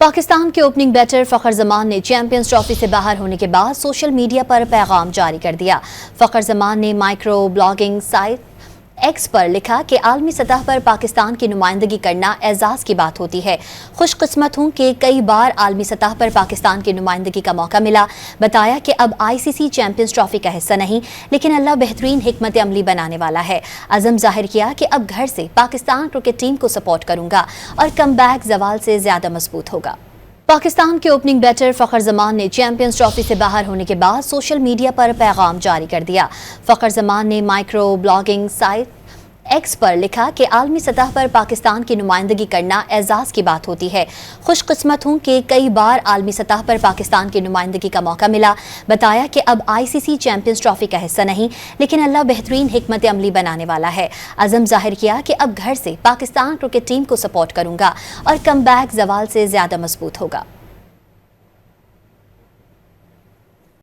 पाकिस्तान के opening batter फखर जमान ने champions trophy से बाहर होने के बाद सोशल मीडिया पर पैगाम जारी कर दिया। फखर जमान ने माइक्रो ब्लॉगिंग साइट एक्स पर लिखा कि आलमी सतह पर पाकिस्तान की नुमाइंदगी करना एजाज़ की बात होती है। खुशकिस्मत हूँ कि कई बार आलमी सतह पर पाकिस्तान की नुमाइंदगी का मौका मिला। बताया कि अब ICC चैंपियंस ट्रॉफी का हिस्सा नहीं, लेकिन अल्लाह बेहतरीन हिकमत अमली बनाने वाला है। अज़म जाहिर किया कि अब घर से पाकिस्तान क्रिकेट टीम को सपोर्ट करूंगा और कमबैक ज़वाल से ज़्यादा मजबूत होगा। पाकिस्तान के ओपनिंग बैटर फखर जमान ने चैंपियंस ट्रॉफी से बाहर होने के बाद सोशल मीडिया पर पैगाम जारी कर दिया। फखर जमान ने माइक्रो ब्लॉगिंग साइट एक्स पर लिखा कि आलमी सतह पर पाकिस्तान की नुमाइंदगी करना एजाज़ की बात होती है। खुशकिस्मत हूँ कि कई बार आलमी सतह पर पाकिस्तान की नुमाइंदगी का मौका मिला। बताया कि अब ICC चैंपियंस ट्रॉफी का हिस्सा नहीं, लेकिन अल्लाह बेहतरीन हिकमत अमली बनाने वाला है। अज़म जाहिर किया कि अब घर से पाकिस्तान क्रिकेट टीम को सपोर्ट करूंगा और कमबैक ज़वाल से ज़्यादा मजबूत होगा।